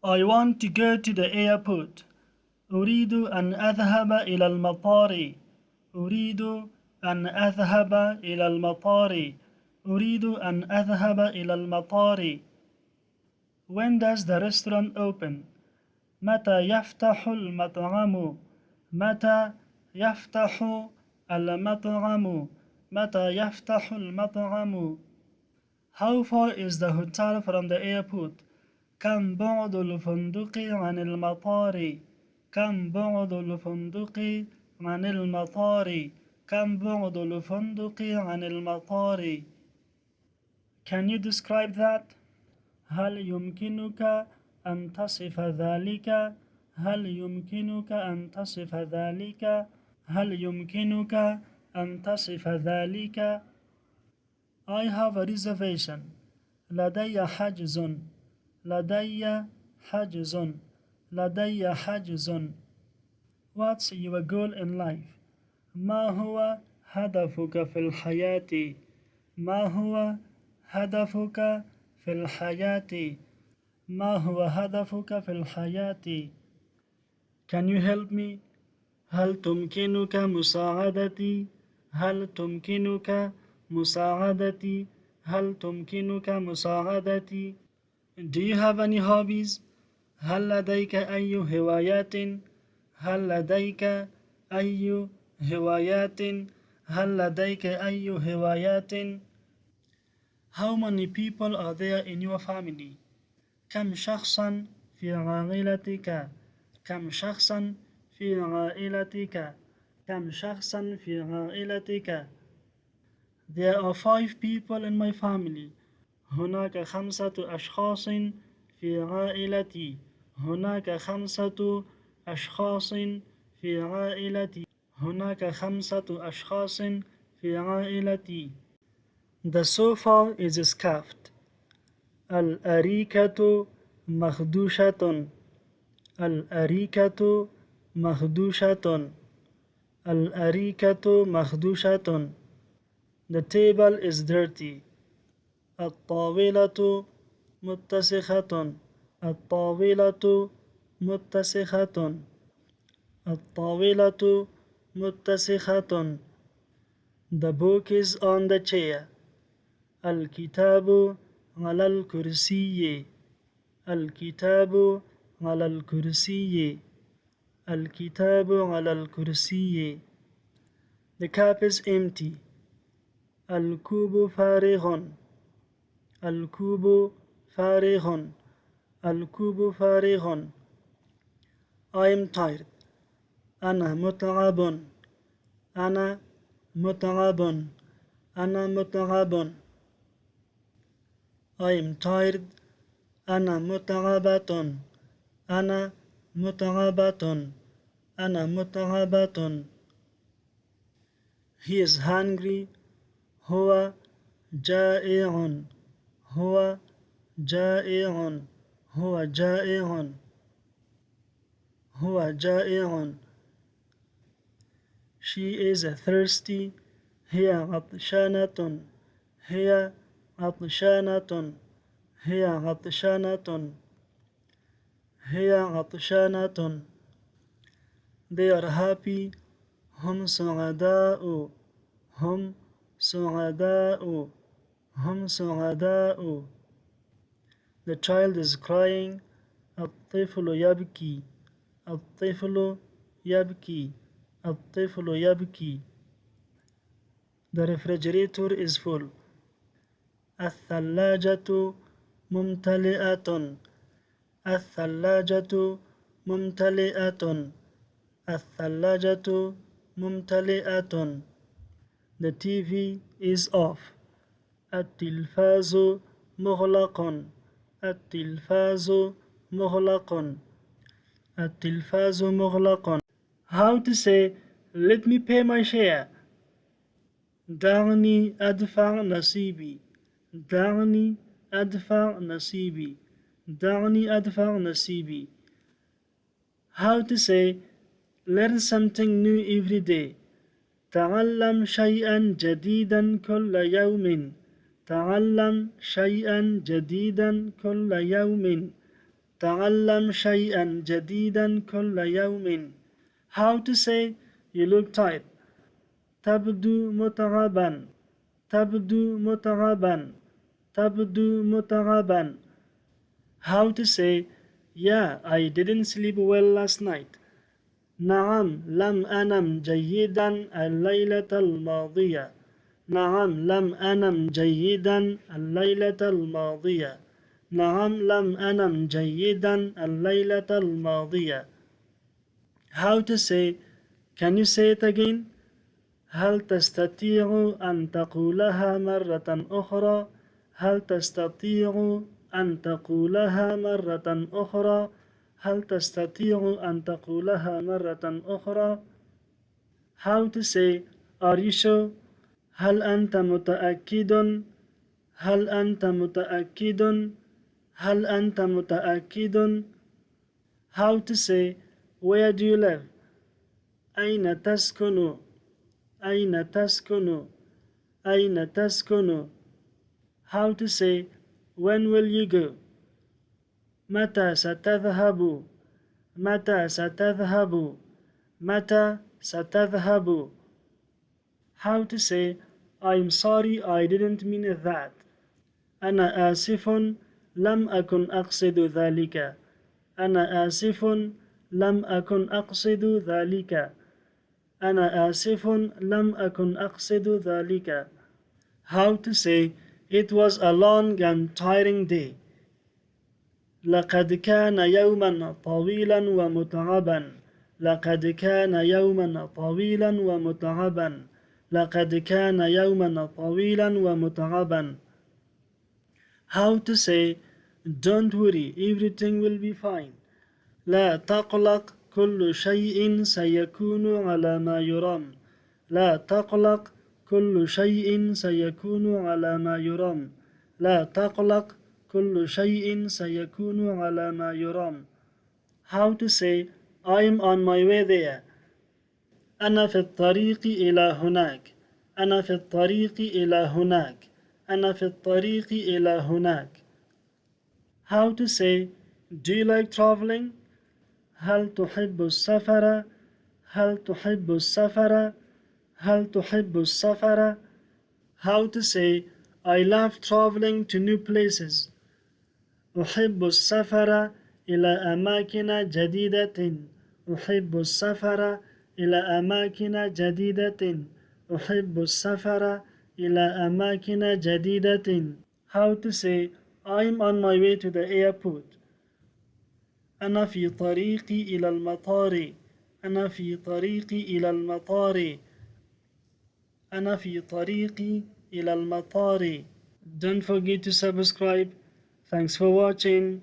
I want to go to the airport. أريد أن أذهب إلى المطار. أريد أن أذهب إلى المطار. أريد أن أذهب إلى المطار. When does the restaurant open? متى يفتح المطعم؟ متى يفتح المطعم؟ متى يفتح المطعم؟ How far is the hotel from the airport? كم بعد الفندق عن المطار؟ كم بعد الفندق عن المطار؟ كم بعد الفندق عن المطار؟ Can you describe that? هل يمكنك أن تصف ذلك؟ هل يمكنك أن تصف ذلك؟ هل يمكنك أن تصف ذلك؟ I have a reservation. لدي حجز. لدي حجز. لدي حجز. What's your goal in life? ما هو هدفك في الحياة؟ ما هو هدفك في الحياة؟ ما هو هدفك في الحياة؟ Can you help me? هل تمكنك مساعدتي؟ هل تمكنك مساعدتي؟ هل تمكنك مساعدتي؟ Do you have any hobbies? هل لديك أي هوايات؟ هل لديك أي هوايات؟ هل لديك أي هوايات؟ How many people are there in your family? كم شخصا في عائلتك؟ كم شخصا في عائلتك؟ كم شخصا في عائلتك؟ There are 5 people in my family. هناك 5 أشخاص في عائلتي. هناك 5 أشخاص في عائلتي. هناك 5 أشخاص في عائلتي. The sofa is scuffed. الأريكة مخدوشة. الأريكة مخدوشة. الأريكة مخدوشة. The table is dirty. الطاولة متسخة. الطاولة متسخة. الطاولة متسخة. The book is on the chair. الكتاب على الكرسي. الكتاب على الكرسي. الكتاب على الكرسي. The cup is empty. الكوب فارغ. الكوب فارغ. الكوب فارغ. I am tired. أنا متعب. أنا متعب. أنا متعب. I am tired. أنا متعبة. أنا متعبة. أنا متعبة. He is hungry. هو جائع. هو جائع. هو جائع. هو جائع. She is thirsty. هي عطشانة. هي عطشانة. هي عطشانة. هي عطشانة. They are happy. هم سعداء. هم سعداء. هم سعداء. The child is crying. الطفل يبكي. الطفل يبكي. الطفل يبكي. The refrigerator is full. الثلاجة ممتلئة. الثلاجة ممتلئة. الثلاجة ممتلئة. The TV is off. التلفاز مغلق. التلفاز مغلق. التلفاز مغلق. How to say let me pay my share. دعني أدفع نصيبي. دعني أدفع نصيبي. دعني أدفع نصيبي. How to say learn something new every day. تعلم شيئا جديدا كل يوم. تعلم شيئا جديدا كل يوم. تعلم شيئا جديدا كل يوم. How to say you look tired. تبدو متعبا. تبدو متعبا. تبدو متعبا. How to say yeah, I didn't sleep well last night. نعم لم أنم جيدا الليلة الماضية. نعم لم أنم جيدا الليلة الماضية. نعم لم أنم جيدا الليلة الماضية. How to say can you say it again? هل تستطيع أن تقولها مرة أخرى؟ هل تستطيع أن تقولها مرة أخرى؟ هل تستطيع أن تقولها مرة أخرى؟ How to say are you sure? هل أنت متأكد؟ هل أنت متأكد؟ هل أنت متأكد؟ How to say where do you live? أين تسكن؟ أين تسكن؟ أين تسكن؟ How to say when will you go? متى ستذهب؟ متى ستذهب؟ متى ستذهب؟ How to say I'm sorry I didn't mean that. أنا آسف لم أكن أقصد ذلك. أنا آسف لم أكن أقصد ذلك. أنا آسف لم أكن أقصد ذلك. How to say it was a long and tiring day. لقد كان يوما طويلا ومتعبا. لقد كان يوما طويلا ومتعبا. لقد كان يوما طويلا ومتعبا. How to say don't worry everything will be fine. لا تقلق كل شيء سيكون على ما يرام. لا تقلق كل شيء سيكون على ما يرام. لا تقلق كل شيء سيكون على ما يرام. How to say I'm on my way there. أنا في الطريق إلى هناك. أنا في الطريق إلى هناك. أنا في الطريق إلى هناك. How to say do you like traveling? هل تحب السفر؟ هل تحب السفر؟ هل تحب السفر؟ How to say I love traveling to new places. أحب السفر إلى أماكن جديدة. أحب السفر إلى أماكن جديدة. أحب السفر إلى أماكن جديدة. How to say I'm on my way to the airport. أنا في طريقي إلى المطار. أنا في طريقي إلى المطار. أنا في طريقي إلى المطار. Don't forget to subscribe. Thanks for watching.